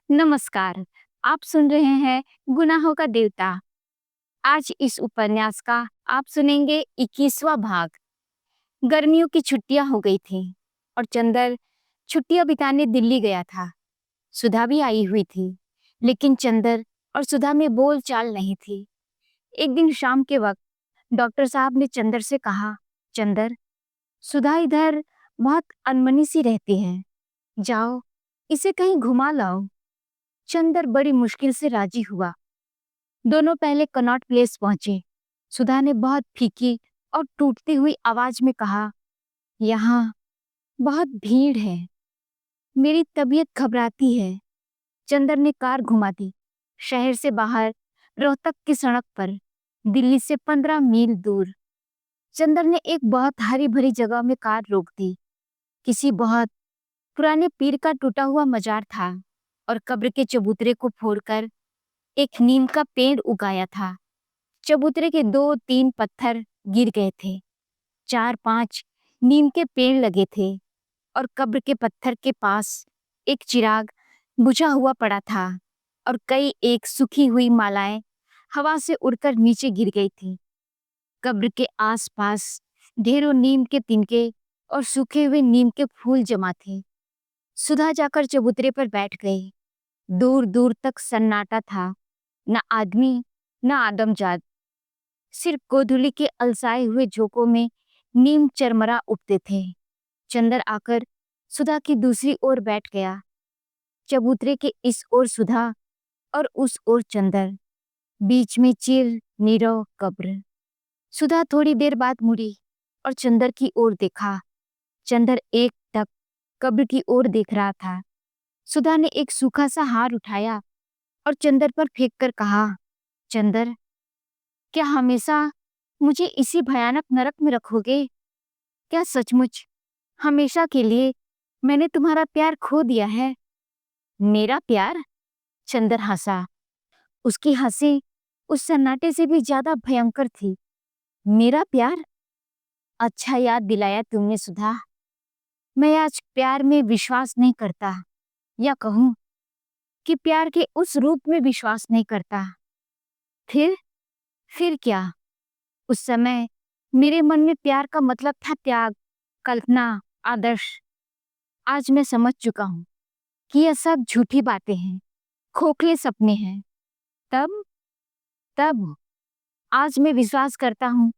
नमस्कार। आप सुन रहे हैं गुनाहों का देवता। आज इस उपन्यास का आप सुनेंगे 21वां भाग। गर्मियों की छुट्टियां हो गई थीं और चंदर छुट्टियां बिताने दिल्ली गया था। सुधा भी आई हुई थी, लेकिन चंदर और सुधा में बोल चाल नहीं थी। एक दिन शाम के वक्त डॉक्टर साहब ने चंदर से कहा, चंदर, सुधा इधर बहुत अनमनी सी रहती है, जाओ इसे कहीं घुमा लाओ। चंदर बड़ी मुश्किल से राजी हुआ। दोनों पहले कनॉट प्लेस पहुंचे। सुधा ने बहुत फीकी और टूटती हुई आवाज में कहा, यहाँ बहुत भीड़ है, मेरी तबीयत घबराती है। चंदर ने कार घुमा दी। शहर से बाहर रोहतक की सड़क पर, दिल्ली से 15 मील दूर। चंदर ने एक बहुत हरी भरी जगह में कार रोक दी। किसी बहुत पुराने पीर का टूटा हुआ मजार था और कब्र के चबूतरे को फोड़कर एक नीम का पेड़ उगाया था। चबूतरे के 2-3 पत्थर गिर गए थे। 4-5 नीम के पेड़ लगे थे और कब्र के पत्थर के पास एक चिराग बुझा हुआ पड़ा था और कई एक सूखी हुई मालाएं हवा से उड़कर नीचे गिर गई थी। कब्र के आसपास ढेरों नीम के तिनके और सूखे हुए नीम के फूल जमा थे। सुधा जाकर चबूतरे पर बैठ गई। दूर दूर तक सन्नाटा था, न आदमी न आदमजात। सिर्फ गोधूली के अलसाए हुए झोंकों में नीम चरमरा उठते थे। चंदर आकर सुधा की दूसरी ओर बैठ गया। चबूतरे के इस ओर सुधा और उस ओर चंदर, बीच में चिर नीरव कब्र। सुधा थोड़ी देर बाद मुड़ी और चंदर की ओर देखा। चंदर एक टक कब्र की ओर देख रहा था। सुधा ने एक सूखा सा हार उठाया और चंदर पर फेंक कर कहा, चंदर, क्या हमेशा मुझे इसी भयानक नरक में रखोगे? क्या सचमुच हमेशा के लिए मैंने तुम्हारा प्यार खो दिया है? मेरा प्यार? चंदर हंसा। उसकी हंसी उस सन्नाटे से भी ज्यादा भयंकर थी। मेरा प्यार? अच्छा याद दिलाया तुमने सुधा। मैं आज प्यार में विश्वास नहीं करता, या कहूं कि प्यार के उस रूप में विश्वास नहीं करता। फिर फिर क्या? उस समय मेरे मन में प्यार का मतलब था त्याग, कल्पना, आदर्श। आज मैं समझ चुका हूँ कि यह सब झूठी बातें हैं, खोखले सपने हैं। तब तब आज मैं विश्वास करता हूँ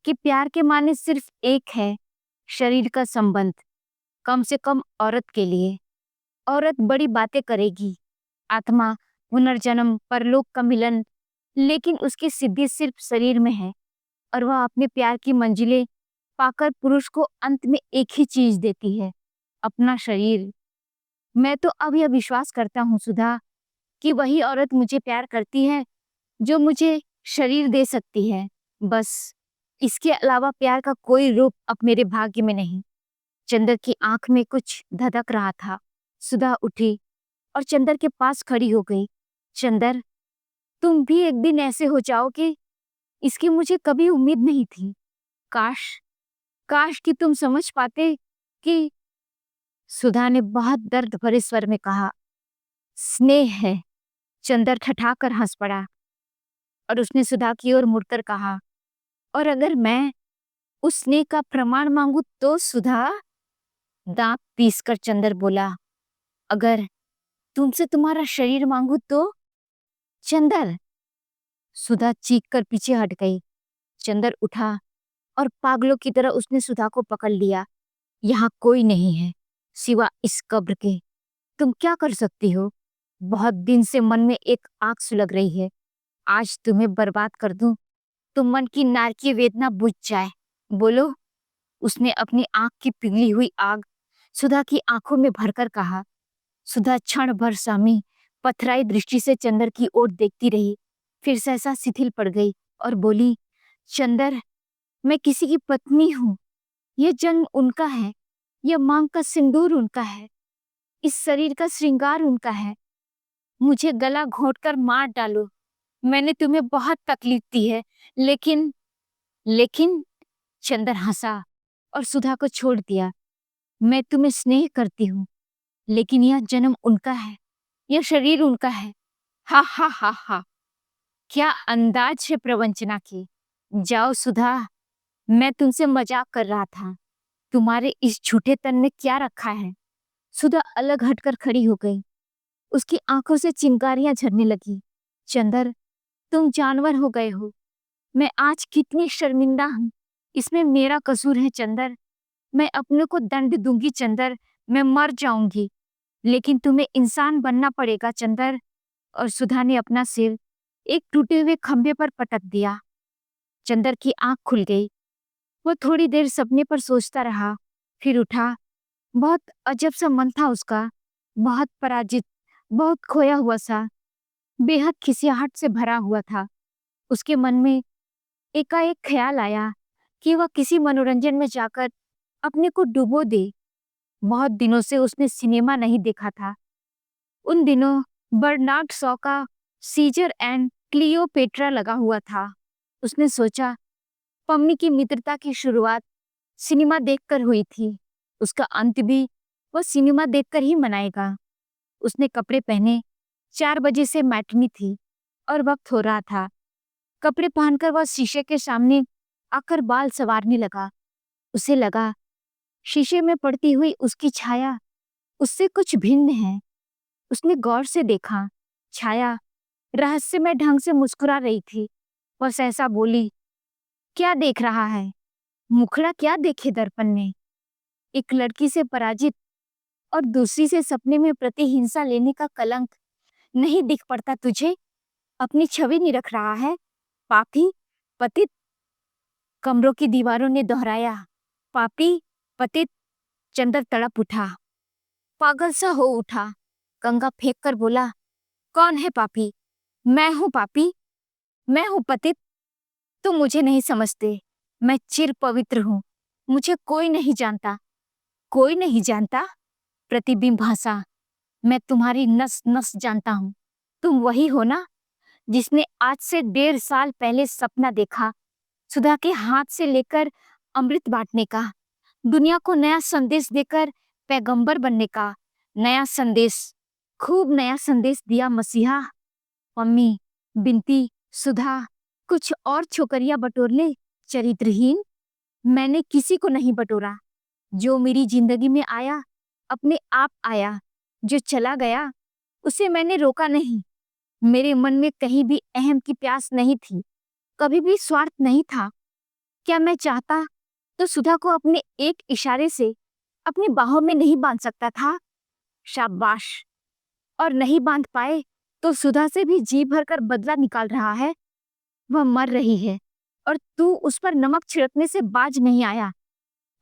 कि प्यार के माने सिर्फ एक है, शरीर का संबंध। कम से कम औरत के लिए। औरत बड़ी बातें करेगी, आत्मा, पुनर्जन्म, परलोक का मिलन, लेकिन उसकी सिद्धि सिर्फ शरीर में है और वह अपने प्यार की मंजिलें पाकर पुरुष को अंत में एक ही चीज देती है, अपना शरीर। मैं तो अब यह विश्वास करता हूँ सुधा, कि वही औरत मुझे प्यार करती है जो मुझे शरीर दे सकती है। बस इसके अलावा प्यार का कोई रूप अब मेरे भाग्य में नहीं। चंदर की आंख में कुछ धधक रहा था। सुधा उठी और चंदर के पास खड़ी हो गई। चंदर, तुम भी एक दिन ऐसे हो जाओगे, इसकी मुझे कभी उम्मीद नहीं थी। काश, काश कि तुम समझ पाते कि। सुधा ने बहुत दर्द भरे स्वर में कहा, स्नेह है। चंदर ठठाकर हंस पड़ा और उसने सुधा की ओर मुड़कर कहा, और अगर मैं उस स्नेह का प्रमाण मांगू तो? सुधा दांत पीसकर चंदर बोला, अगर तुमसे तुम्हारा शरीर मांगू तो? चंदर। सुधा चीख कर पीछे हट गई। चंदर उठा और पागलों की तरह उसने सुधा को पकड़ लिया। यहाँ कोई नहीं है सिवा इस कब्र के। तुम क्या कर सकती हो? बहुत दिन से मन में एक आग सुलग रही है। आज तुम्हें बर्बाद कर दूं तो मन की नारकीय वेदना बुझ जाए। बोलो। उसने अपनी आंख की पिघली हुई आग सुधा की आंखों में भरकर कहा। सुधा क्षण भर सामी पथराई दृष्टि से चंदर की ओर देखती रही, फिर सहसा शिथिल पड़ गई और बोली, चंदर, मैं किसी की पत्नी हूँ। यह जन्म उनका है, यह मांग का सिंदूर उनका है, इस शरीर का श्रृंगार उनका है। मुझे गला घोंटकर मार डालो, मैंने तुम्हें बहुत तकलीफ दी है, लेकिन चंदर हंसा और सुधा को छोड़ दिया। मैं तुम्हें स्नेह करती हूँ, लेकिन यह जन्म उनका है, यह शरीर उनका है। हा हा हा हा, क्या अंदाज है प्रवंचना की। जाओ सुधा, मैं तुमसे मजाक कर रहा था। तुम्हारे इस झूठे तन में क्या रखा है? सुधा अलग हटकर खड़ी हो गई। उसकी आंखों से चिंगारियां झरने लगी। चंदर, तुम जानवर हो गए हो। मैं आज कितनी शर्मिंदा हूँ। इसमें मेरा कसूर है चंदर। मैं अपने को दंड दूंगी चंदर। मैं मर जाऊंगी, लेकिन तुम्हें इंसान बनना पड़ेगा चंदर। और सुधा ने अपना सिर एक टूटे हुए खंभे पर पटक दिया। चंदर की आंख खुल गई। वो थोड़ी देर सपने पर सोचता रहा, फिर उठा। बहुत अजब सा मन था उसका, बहुत पराजित, बहुत खोया हुआ सा, बेहद खिसियाहट से भरा हुआ था। उसके मन में एकाएक ख्याल आया कि वह किसी मनोरंजन में जाकर अपने को डुबो दे। बहुत दिनों से उसने सिनेमा नहीं देखा था। उन दिनों बर्नार्ड शॉ का सीजर एंड क्लियोपेट्रा लगा हुआ था। उसने सोचा, पम्मी की मित्रता की शुरुआत सिनेमा देखकर हुई थी, उसका अंत भी वह सिनेमा देखकर ही मनाएगा। उसने कपड़े पहने। 4 बजे से मैटनी थी और वक्त हो रहा था। कपड़े पहनकर वह शीशे के सामने आकर बाल संवारने लगा। उसे लगा शीशे में पड़ती हुई उसकी छाया उससे कुछ भिन्न है। उसने गौर से देखा। छाया रहस्यमय ढंग से मुस्कुरा रही थी। वह सहसा बोली, क्या देख रहा है? मुखड़ा क्या देखे दर्पण में? एक लड़की से पराजित और दूसरी से सपने में प्रतिहिंसा लेने का कलंक नहीं दिख पड़ता तुझे? अपनी छवि नहीं रख रहा है? पापी, पतित। कमरों की दीवारों ने दोहराया, पापी, पतित। चंदर तड़प उठा, पागल सा हो उठा। कंगा फेंक कर बोला, कौन है पापी? मैं हूं पापी, मैं हूं पतित। तुम मुझे नहीं समझते। मैं चिर पवित्र हूं। मुझे कोई नहीं जानता। कोई नहीं जानता? प्रतिबिंब हंसा, मैं तुम्हारी नस नस जानता हूं। तुम वही हो ना जिसने आज से 1.5 साल पहले सपना देखा, सुधा के हाथ से लेकर अमृत बांटने का, दुनिया को नया संदेश देकर पैगंबर बनने का। नया संदेश, खूब नया संदेश दिया मसीहा। मम्मी, बिनती, सुधा, कुछ और छोकरियां बटोर ले। चरित्रहीन, मैंने किसी को नहीं बटोरा। जो मेरी जिंदगी में आया अपने आप आया, जो चला गया उसे मैंने रोका नहीं। मेरे मन में कहीं भी अहम की प्यास नहीं थी, कभी भी स्वार्थ नहीं था। क्या मैं चाहता तो सुधा को अपने एक इशारे से अपनी बाहों में नहीं बांध सकता था? शाबाश। और नहीं बांध पाए तो सुधा से भी जी भर कर बदला निकाल रहा है। वह मर रही है और तू उस पर नमक छिड़कने से बाज नहीं आया।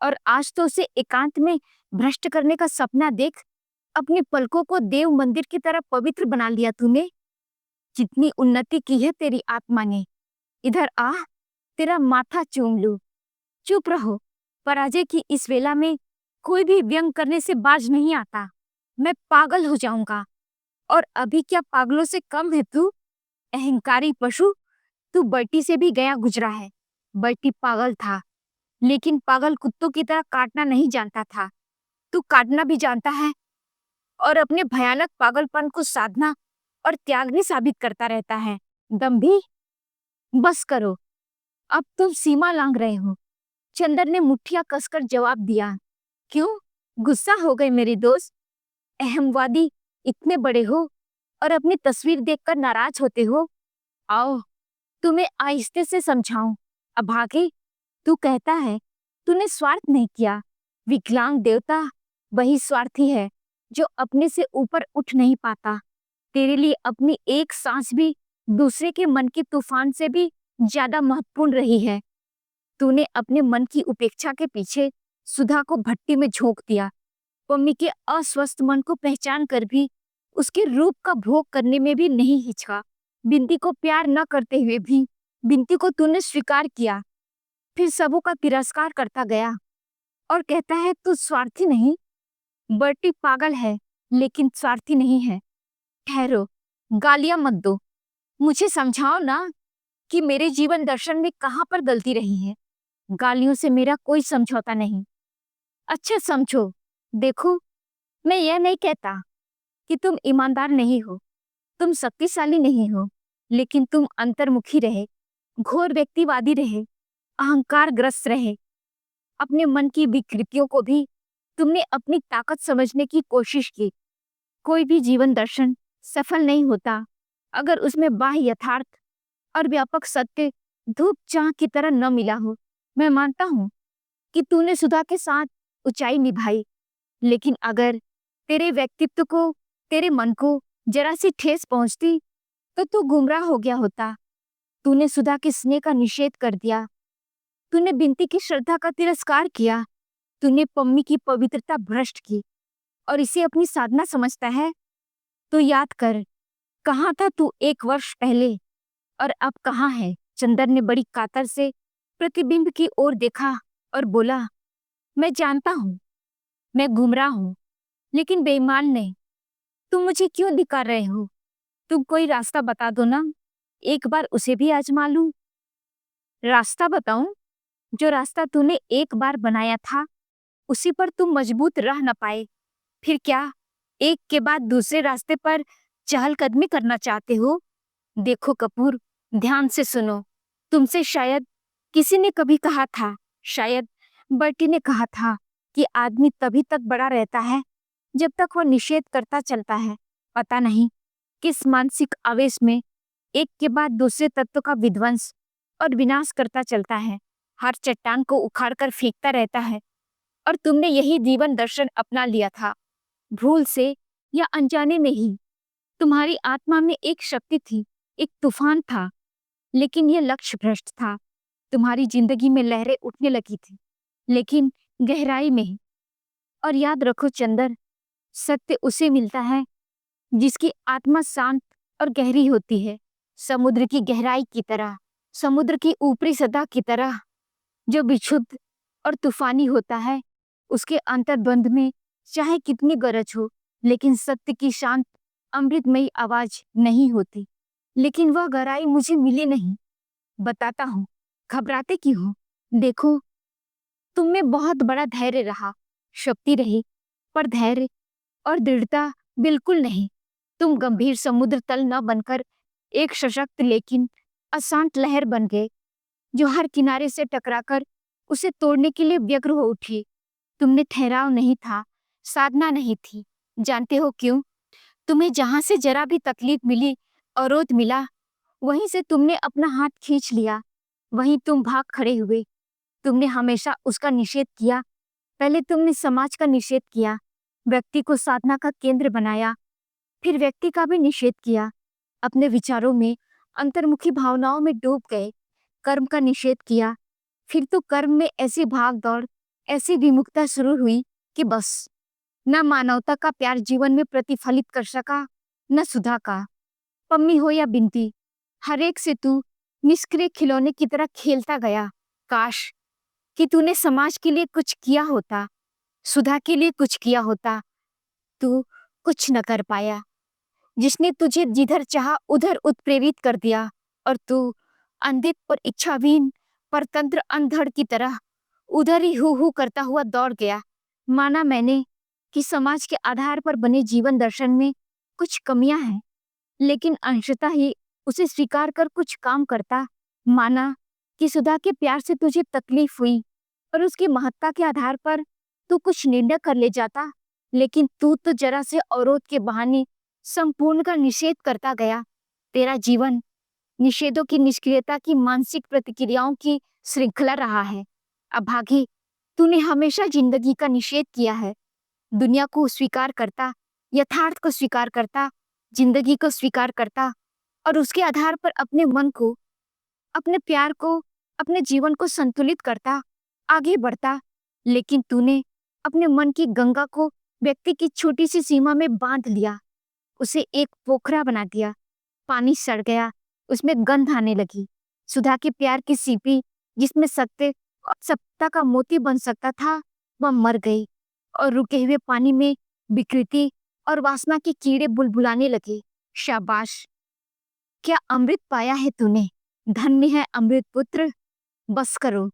और आज तो उसे एकांत में भ्रष्ट करने का सपना देख अपनी पलकों को देव मंदिर की तरह पवित्र बना लिया तूने। कितनी उन्नति की है तेरी आत्मा ने। इधर आ, तेरा माथा चूम लूं। चुप रहो। पराजय की इस वेला में कोई भी व्यंग करने से बाज नहीं आता। मैं पागल हो जाऊंगा। और अभी क्या पागलों से कम है तू? अहंकारी पशु, तू बर्टी से भी गया गुजरा है। बर्टी पागल था, लेकिन पागल कुत्तों की तरह काटना नहीं जानता था। तू काटना भी जानता है और अपने भयानक पागलपन को साधना और त्याग भी साबित करता रहता है। दम्भी, बस करो। अब तुम सीमा लांघ रहे हो। चंदर ने मुट्ठियां कसकर जवाब दिया। क्यों गुस्सा हो गए मेरे दोस्त? अहमवादी इतने बड़े हो और अपनी तस्वीर देखकर नाराज होते हो? आओ, तुम्हें आहिस्ते से समझाऊं। अभागे, तू कहता है तूने स्वार्थ नहीं किया। विकलांग देवता वही स्वार्थी है जो अपने से ऊपर उठ नहीं पाता। तेरे लिए अपनी एक सांस भी दूसरे के मन के तूफान से भी ज्यादा महत्वपूर्ण रही है। तूने अपने मन की उपेक्षा के पीछे सुधा को भट्टी में झोंक दिया। पम्मी के अस्वस्थ मन को पहचान कर भी उसके रूप का भोग करने में भी नहीं हिचका। बिनती को प्यार न करते हुए भी बिनती को तूने स्वीकार किया। फिर सबों का तिरस्कार करता गया और कहता है तू स्वार्थी नहीं। बर्टी पागल है लेकिन स्वार्थी नहीं है। ठहरो, गालियां मत दो। मुझे समझाओ ना कि मेरे जीवन दर्शन में कहाँ पर गलती रही है। गालियों से मेरा कोई समझौता नहीं। अच्छा समझो। देखो, मैं यह नहीं कहता कि तुम ईमानदार नहीं हो, तुम शक्तिशाली नहीं हो, लेकिन तुम अंतर्मुखी रहे, घोर व्यक्तिवादी रहे, अहंकारग्रस्त रहे। अपने मन की विकृतियों को भी तुमने अपनी ताकत समझने की कोशिश की। कोई भी जीवन दर्शन सफल नहीं होता अगर उसमें बाह्य यथार्थ और व्यापक सत्य धूप चाह की तरह न मिला हो। मैं मानता हूँ कि तूने सुधा के साथ ऊंचाई निभाई, लेकिन अगर तेरे व्यक्तित्व को, तेरे मन को जरा सी ठेस पहुंचती तो तू गुमराह हो गया होता। तूने सुधा के स्नेह का निषेध कर दिया, तूने बिनती की श्रद्धा का तिरस्कार किया, तूने पम्मी की पवित्रता भ्रष्ट की और इसे अपनी साधना समझता है। तो याद कर, कहाँ था तू 1 वर्ष पहले और अब कहाँ है। चंदन ने बड़ी कातर से प्रतिबिंब की ओर देखा और बोला, मैं जानता हूँ मैं गुमराह हूँ, लेकिन बेईमान नहीं। तुम मुझे क्यों धिक्कार रहे हो? तुम कोई रास्ता बता दो ना, एक बार उसे भी आजमा लूं। रास्ता बताऊं? जो रास्ता तूने एक बार बनाया था उसी पर तुम मजबूत रह न पाए, फिर क्या एक के बाद दूसरे रास्ते पर चहलकदमी करना चाहते हो? देखो कपूर, ध्यान से सुनो। तुमसे शायद किसी ने कभी कहा था, शायद बर्टी ने कहा था कि आदमी तभी तक बड़ा रहता है जब तक वह निषेध करता चलता है। पता नहीं किस मानसिक आवेश में एक के बाद दूसरे तत्व का विध्वंस और विनाश करता चलता है, हर चट्टान को उखाड़ कर फेंकता रहता है। और तुमने यही जीवन दर्शन अपना लिया था, भूल से या अनजाने में ही। तुम्हारी आत्मा में एक शक्ति थी, एक तूफान था, लेकिन यह लक्ष्य भ्रष्ट था। तुम्हारी जिंदगी में लहरें उठने लगी थी, लेकिन गहराई में ही। और याद रखो चंदर, सत्य उसे मिलता है जिसकी आत्मा शांत और गहरी होती है, समुद्र की गहराई की तरह, समुद्र की ऊपरी सतह की तरह। जो विक्षुब्ध और तूफानी होता है, उसके अंतर्द्वंद में चाहे कितनी गरज हो, लेकिन सत्य की शांत अमृतमयी आवाज नहीं होती। लेकिन वह गहराई मुझे मिली नहीं। बताता हूँ, घबराते क्यों हो? देखो, तुम में बहुत बड़ा धैर्य रहा, शक्ति रही, पर धैर्य और दृढ़ता बिल्कुल नहीं। तुम गंभीर समुद्र तल न बनकर एक सशक्त लेकिन अशांत लहर बन गए, जो हर किनारे से टकराकर उसे तोड़ने के लिए व्यग्र हो उठी। तुमने ठहराव नहीं था, साधना नहीं थी। जानते हो क्यों? तुम्हें जहां से जरा भी तकलीफ मिली, अवरोध मिला, वहीं से तुमने अपना हाथ खींच लिया, वहीं तुम भाग खड़े हुए। तुमने हमेशा उसका निषेध किया। पहले तुमने समाज का निषेध किया, व्यक्ति को साधना का केंद्र बनाया, फिर व्यक्ति का भी निषेध किया। अपने विचारों में, अंतर्मुखी भावनाओं में डूब गए। कर्म का निषेध किया, फिर तो कर्म में ऐसी भाग दौड़, ऐसी विमुखता शुरू हुई कि बस न मानवता का प्यार जीवन में प्रतिफलित कर सका, न सुधा का। पम्मी हो या बिनती, हर एक से तू निष्क्रिय खिलौने की तरह खेलता गया। काश कि तूने समाज के लिए कुछ किया होता, सुधा के लिए कुछ किया होता। तू कुछ न कर पाया। जिसने तुझे जिधर चाहा उधर उत्प्रेरित कर दिया, और तू अंधे और इच्छाविहीन परतंत्र अंधड़ की तरह उधर ही हु करता हुआ दौड़ गया। माना मैंने कि समाज के आधार पर बने जीवन दर्शन में कुछ कमियां हैं, लेकिन अंशतः ही उसे स्वीकार कर कुछ काम करता। माना कि सुधा के प्यार से तुझे तकलीफ हुई और उसकी महत्ता के आधार पर तू कुछ निर्णय कर ले जाता, लेकिन तू तो जरा से अवरोध के बहाने संपूर्ण का निषेध करता गया। तेरा जीवन निषेधों की निष्क्रियता की मानसिक प्रतिक्रियाओं की श्रृंखला रहा है। अभागी, तूने हमेशा जिंदगी का निषेध किया है। दुनिया को स्वीकार करता, यथार्थ को स्वीकार करता, जिंदगी को स्वीकार करता, और उसके आधार पर अपने मन को, अपने प्यार को, अपने जीवन को संतुलित करता, आगे बढ़ता। लेकिन तूने अपने मन की गंगा को व्यक्ति की छोटी सी सीमा में बांध लिया, उसे एक पोखरा बना दिया। पानी सड़ गया, उसमें गंध आने लगी। सुधा के प्यार की सीपी, जिसमें सत्य और सत्ता का मोती बन सकता था, वह मर गई, और रुके हुए पानी में विकृति और वासना के कीड़े बुलबुलाने लगे। शाबाश, क्या अमृत पाया है तूने! धन्य है अमृत पुत्र। बस करो,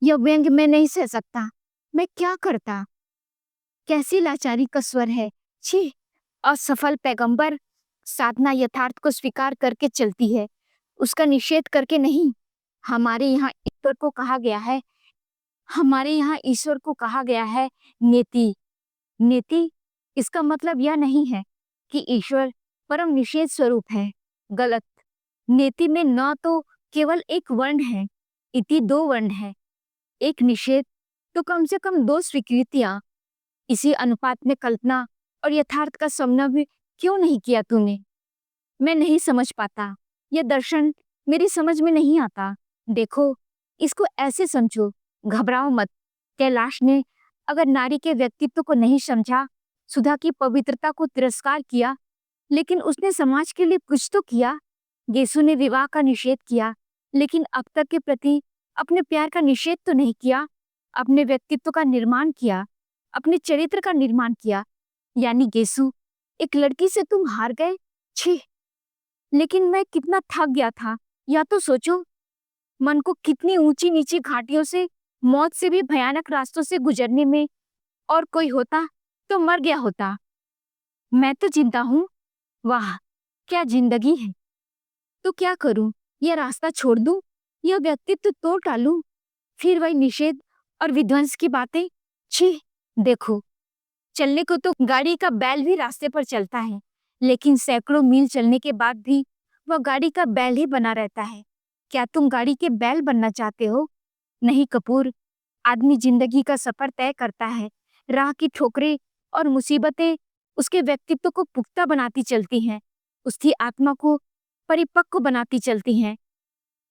यह व्यंग मैं नहीं सह सकता। मैं क्या करता? कैसी लाचारी का स्वर है! छी! असफल पैगंबर साधना यथार्थ को स्वीकार करके चलती है, उसका निषेध करके नहीं। हमारे यहाँ ईश्वर को कहा गया है हमारे यहाँ ईश्वर को कहा गया है नेति। नेति, इसका मतलब यह नहीं है कि ईश्वर परम निषेध स्वरूप है। गलत। नेति में न तो केवल एक वर्ण है, इति दो वर्ण है। एक निषेध तो कम से कम दो स्वीकृतियां। इसी अनुपात में कल्पना और यथार्थ का समन्वय क्यों नहीं किया तूने? मैं नहीं समझ पाता, यह दर्शन मेरी समझ में नहीं आता। देखो, इसको ऐसे समझो, घबराओ मत। कैलाश ने अगर नारी के व्यक्तित्व को नहीं समझा, सुधा की पवित्रता को तिरस्कार किया, लेकिन उसने समाज के लिए कुछ तो किया। गेसु ने विवाह का निषेध किया, लेकिन अब तक के प्रति अपने प्यार का निषेध तो नहीं किया। अपने व्यक्तित्व का निर्माण किया, अपने चरित्र का निर्माण किया। यानी गेसु, एक लड़की से तुम हार गए। छी! लेकिन मैं कितना थक गया था, या तो सोचो, मन को कितनी ऊंची नीची घाटियों से, मौत से भी भयानक रास्तों से गुजरने में। और कोई होता तो मर गया होता। मैं तो जिंदा हूँ। वाह, क्या जिंदगी है! तो क्या करूं? यह रास्ता छोड़ दूं? यह व्यक्तित्व तोड़ डालूं? फिर वही निषेध और विध्वंस की बातें। छी! देखो, चलने को तो गाड़ी का बैल भी रास्ते पर चलता है, लेकिन सैकड़ों मील चलने के बाद भी वह गाड़ी का बैल ही बना रहता है। क्या तुम गाड़ी के बैल बनना चाहते हो? नहीं कपूर, आदमी जिंदगी का सफर तय करता है। राह की ठोकरें और मुसीबतें उसके व्यक्तित्व को पुख्ता बनाती चलती हैं, उसकी आत्मा को परिपक्व बनाती चलती हैं।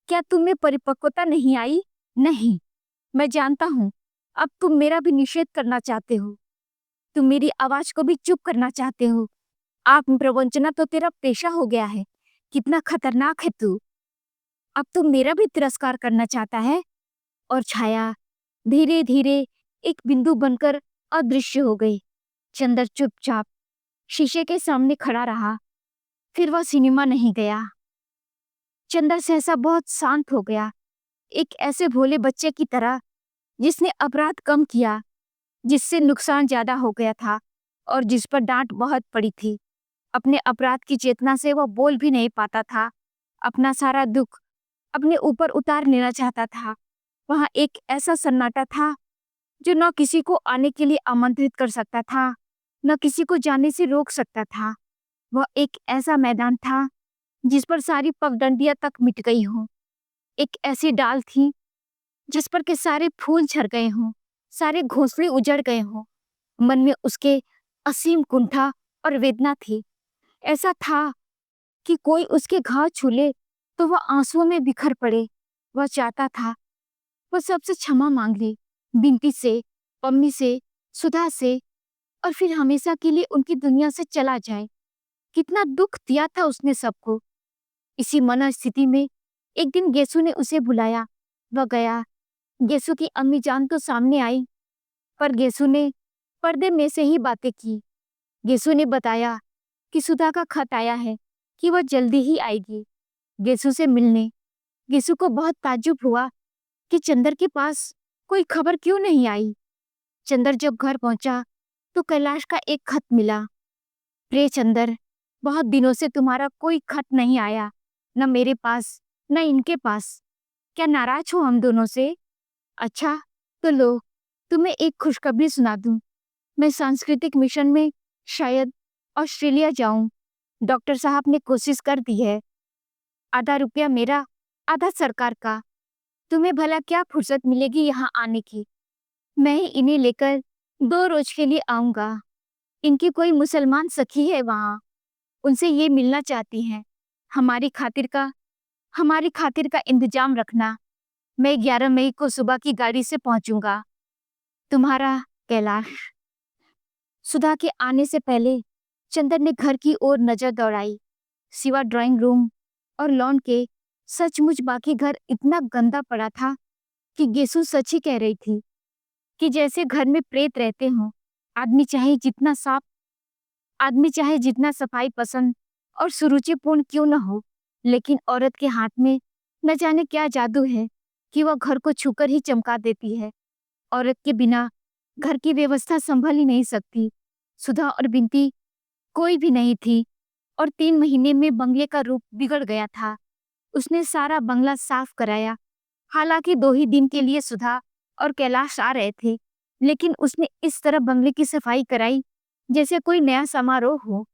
क्या तुम्हें परिपक्वता नहीं आई? नहीं, मैं जानता हूँ। अब तुम मेरा भी निषेध करना चाहते हो। तुम मेरी आवाज को भी चुप करना चाहते हो। आत्म प्रवंचना तो तेरा पेशा हो गया है। कितना खतरनाक है तू! अब तुम मेरा भी तिरस्कार करना चाहता है। और छाया धीरे धीरे एक बिंदु बनकर अदृश्य हो गई। चंदर चुपचाप शीशे के सामने खड़ा रहा। फिर वह सिनेमा नहीं गया। चंदर सहसा बहुत शांत हो गया, एक ऐसे भोले बच्चे की तरह जिसने अपराध कम किया, जिससे नुकसान ज्यादा हो गया था और जिस पर डांट बहुत पड़ी थी। अपने अपराध की चेतना से वह बोल भी नहीं पाता था। अपना सारा दुख अपने ऊपर उतार लेना चाहता था। वहां एक ऐसा सन्नाटा था जो न किसी को आने के लिए आमंत्रित कर सकता था, न किसी को जाने से रोक सकता था। वह एक ऐसा मैदान था जिस पर सारी पगडंडियां तक मिट गई हों। एक ऐसी डाल थी जिस पर के सारे फूल झड़ गए हों, सारे घोंसले उजड़ गए हों। मन में उसके असीम कुंठा और वेदना थी। ऐसा था कि कोई उसके घाव छू ले तो वह आंसुओं में बिखर पड़े। वह चाहता था वह सबसे क्षमा मांग ले, बिनती से, पम्मी से, सुधा से, और फिर हमेशा के लिए उनकी दुनिया से चला जाए। कितना दुख दिया था उसने सबको। इसी मनस्थिति में एक दिन गेसु ने उसे बुलाया। वह गया। गेसु की अम्मी जान तो सामने आई, पर गेसु ने पर्दे में से ही बातें की। गेसु ने बताया कि सुधा का खत आया है कि वह जल्दी ही आएगी गेसु से मिलने। गेसु को बहुत ताज्जुब हुआ कि चंदर के पास कोई खबर क्यों नहीं आई। चंदर जब घर पहुंचा तो कैलाश का एक खत मिला। प्रिय चंदर, बहुत दिनों से तुम्हारा कोई खत नहीं आया, न मेरे पास न इनके पास। क्या नाराज हो हम दोनों से? अच्छा, तो लो, तुम्हें एक खुशखबरी सुना दूं। मैं सांस्कृतिक मिशन में शायद ऑस्ट्रेलिया जाऊं। डॉक्टर साहब ने कोशिश कर दी है। आधा रुपया मेरा, आधा सरकार का। तुम्हें भला क्या फुर्सत मिलेगी यहाँ आने की? मैं ही इन्हें लेकर 2 रोज के लिए आऊंगा। इनकी कोई मुसलमान सखी है वहाँ, उनसे ये मिलना चाहती हैं। हमारी खातिर का हमारी खातिर का इंतजाम रखना। मैं 11 मई को सुबह की गाड़ी से पहुंचूंगा। तुम्हारा कैलाश। सुधा के आने से पहले चंदर ने घर की ओर नजर दौड़ाई। सिवा ड्राइंग रूम और लॉन के सचमुच बाकी घर इतना गंदा पड़ा था कि गेसु सच ही कह रही थी कि जैसे घर में प्रेत रहते हों। आदमी चाहे जितना साफ आदमी चाहे जितना सफाई पसंद और सुरुचिपूर्ण क्यों न हो, लेकिन औरत के हाथ में न जाने क्या जादू है कि वह घर को छूकर ही चमका देती है। औरत के बिना घर की व्यवस्था संभल ही नहीं सकती। सुधा और बिनती कोई भी नहीं थी और 3 महीने में बंगले का रूप बिगड़ गया था। उसने सारा बंगला साफ कराया। हालांकि 2 ही दिन के लिए सुधा और कैलाश आ रहे थे, लेकिन उसने इस तरह बंगले की सफाई कराई जैसे कोई नया समारोह हो।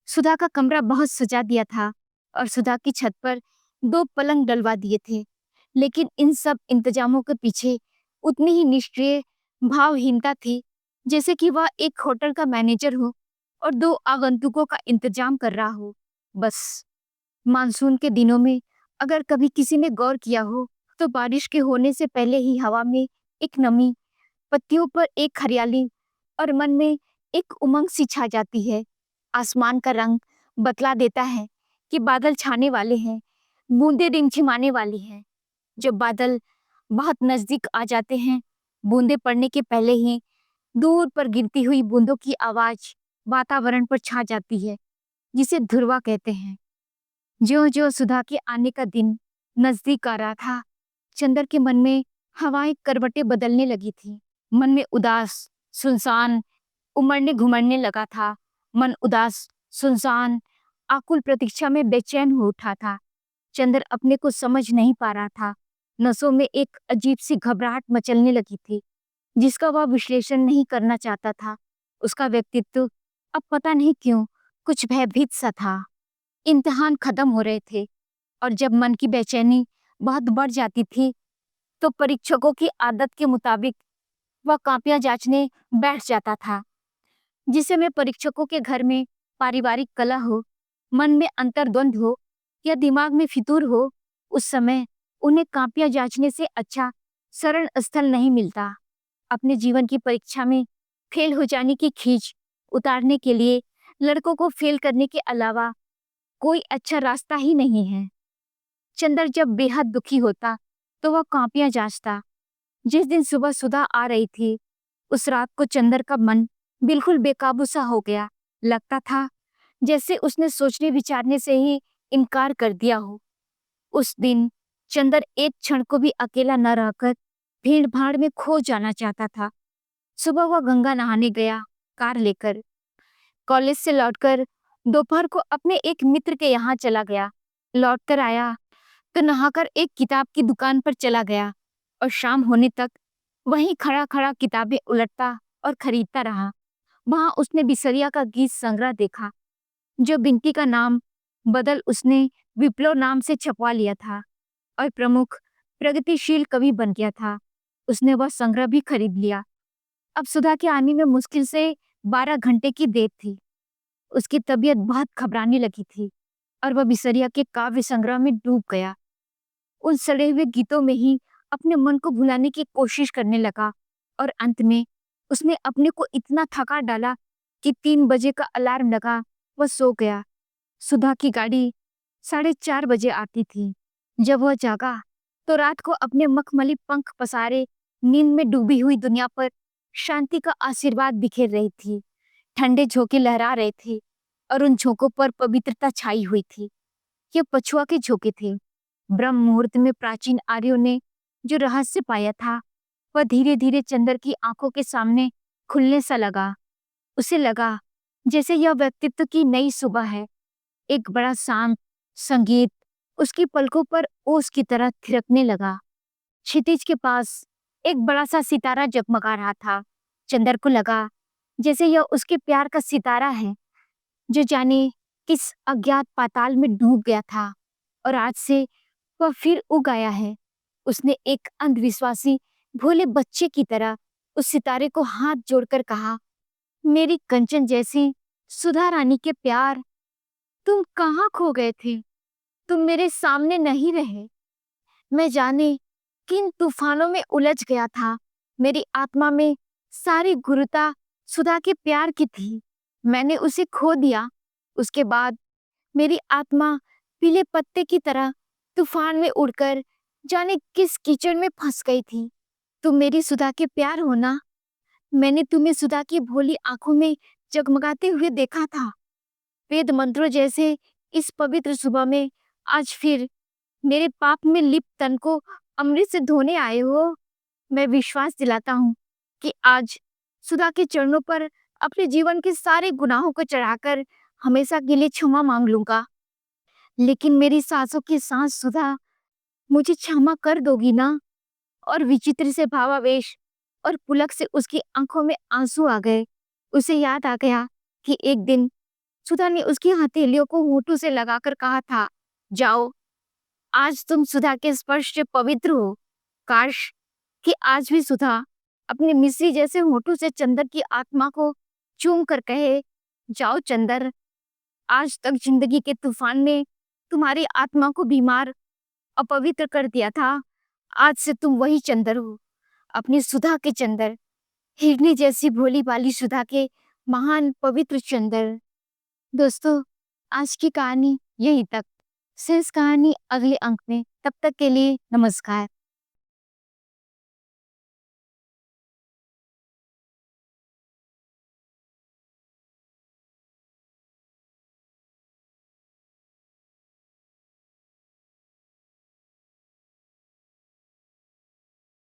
सुधा का कमरा बहुत सजा दिया था और सुधा की छत पर 2 पलंग डलवा दिए थे। लेकिन इन सब इंतजामों के पीछे उतनी ही निष्क्रिय भावहीनता थी, जैसे कि वह एक होटल का मैनेजर हो और 2 आगंतुकों का इंतजाम कर रहा हो। बस मानसून के दिनों में अगर कभी किसी ने गौर किया हो, तो बारिश के होने से पहले ही हवा में एक नमी, पत्तियों पर एक हरियाली और मन में एक उमंग सी छा जाती है। आसमान का रंग बतला देता है कि बादल छाने वाले हैं, बूंदें रिमझिमाने वाली हैं। जब बादल बहुत नजदीक आ जाते हैं, बूंदें पड़ने के पहले ही दूर पर गिरती हुई बूंदों की आवाज वातावरण पर छा जाती है, जिसे ध्रुवा कहते हैं। ज्यों-ज्यों सुधा के आने का दिन नजदीक आ रहा था, चंदर के मन में हवाएं करवटें बदलने लगी थी। मन में उदास, सुनसान, उमड़ने घुमड़ने लगा था। मन उदास, सुनसान, आकुल प्रतीक्षा में बेचैन हो उठा था। चंदर अपने को समझ नहीं पा रहा था। नसों में एक अजीब सी घबराहट मचलने लगी थी, जिसका वह विश्लेषण नहीं करना चाहता था। उसका व्यक्तित्व अब पता नहीं क्यों कुछ भयभीत सा था। इम्तिहान खत्म हो रहे थे और जब मन की बेचैनी बहुत बढ़ जाती थी, तो परीक्षकों की आदत के मुताबिक वह कापियां जांचने बैठ जाता था। जिस समय परीक्षकों के घर में पारिवारिक कलह हो, मन में अंतर्द्वंद हो या दिमाग में फितूर हो, उस समय उन्हें कापियां जांचने से अच्छा शरण स्थल नहीं मिलता। अपने जीवन की परीक्षा में फेल हो जाने की खींच उतारने के लिए लड़कों को फेल करने के अलावा कोई अच्छा रास्ता ही नहीं है। चंदर जब बेहद दुखी होता, तो वह कापियां जांचता। जिस दिन सुबह सुधा आ रही थी, उस रात को चंदर का मन बिल्कुल बेकाबू सा हो गया। लगता था जैसे उसने सोचने विचारने से ही इनकार कर दिया हो। उस दिन चंदर एक क्षण को भी अकेला न रहकर भीड़ भाड़ में खो जाना चाहता था। सुबह वह गंगा नहाने गया, कार लेकर। कॉलेज से लौटकर दोपहर को अपने एक मित्र के यहाँ चला गया। लौटकर आया तो नहाकर एक किताब की दुकान पर चला गया और शाम होने तक वहीं खड़ा खड़ा किताबें उलटता और खरीदता रहा। वहां उसने बिसरिया का गीत संग्रह देखा, जो बिंटी का नाम बदल उसने विप्लव नाम से छपवा लिया था और प्रमुख प्रगतिशील कवि बन गया था। उसने वह संग्रह भी खरीद लिया। अब सुधा के आने में मुश्किल से 12 घंटे की देर थी। उसकी तबीयत बहुत घबराने लगी थी और वह बिसरिया के काव्य संग्रह में डूब गया। उन सड़े हुए गीतों में ही अपने मन को भुलाने की कोशिश करने लगा और अंत में उसने अपने को इतना थका डाला कि 3 बजे का अलार्म लगा, वह सो गया। सुधा की गाड़ी 4:30 बजे आती थी। जब वह जागा तो रात को अपने मखमली पंख पसारे नींद में डूबी हुई दुनिया पर शांति का आशीर्वाद बिखेर रही थी। ठंडे झोंके लहरा रहे थे और उन झोंकों पर पवित्रता छाई हुई थी। ये पछुआ के झोंके थे। ब्रह्म मुहूर्त में प्राचीन आर्यों ने जो रहस्य पाया था, वह धीरे धीरे चंदर की आंखों के सामने खुलने सा लगा। उसे लगा जैसे यह व्यक्तित्व की नई सुबह है। एक बड़ा शांत संगीत उसकी पलकों पर ओस की तरह थिरकने लगा। क्षितिज के पास एक बड़ा सा सितारा जगमगा रहा था। चंदर को लगा जैसे यह उसके प्यार का सितारा है, जो जाने किस अज्ञात पाताल में डूब गया था और आज से वह फिर उग आया है। उसने एक अंधविश्वासी भोले बच्चे की तरह उस सितारे को हाथ जोड़कर कहा, मेरी कंचन जैसी सुधा रानी के प्यार, तुम कहाँ खो गए थे? तुम मेरे सामने नहीं रहे। मैं जाने किन तूफानों में उलझ गया था। मेरी आत्मा में सारी गुरुता सुधा के प्यार की थी। मैंने उसे खो दिया। उसके बाद मेरी आत्मा पीले पत्ते की तरह तूफान में उड़कर जाने किस कीचड़ में फंस गई थी। तुम मेरी सुधा के प्यार हो ना? मैंने तुम्हें सुधा की भोली आंखों में जगमगाते हुए देखा था। वेद मंत्रों जैसे इस पवित्र सुबह में आज फिर मेरे पाप में लिप्त तन को अमृत से धोने आए हो। मैं विश्वास दिलाता हूँ कि आज सुधा के चरणों पर अपने जीवन के सारे गुनाहों को चढ़ाकर हमेशा के लिए क्षमा मांग लूंगा। लेकिन मेरी सासों की सास सुधा मुझे क्षमा कर दोगी ना? और विचित्र से भावावेश और पुलक से उसकी आंखों में आंसू आ गए। उसे याद आ गया कि एक दिन सुधा ने उसकी हथेलियों को होठों से लगाकर कहा था, जाओ, आज तुम सुधा के स्पर्श से पवित्र हो। काश कि आज भी सुधा अपने मिश्री जैसे होठों से चंदर की आत्मा को चूम कर कहे, जाओ चंदर, आज तक जिंदगी के तूफान ने तुम्हारी आत्मा को बीमार अपवित्र कर दिया था। आज से तुम वही चंदर हो, अपनी सुधा के चंदर, हिरनी जैसी भोली भाली सुधा के महान पवित्र चंदर। दोस्तों, आज की कहानी यहीं तक। शेष कहानी अगले अंक में। तब तक के लिए नमस्कार।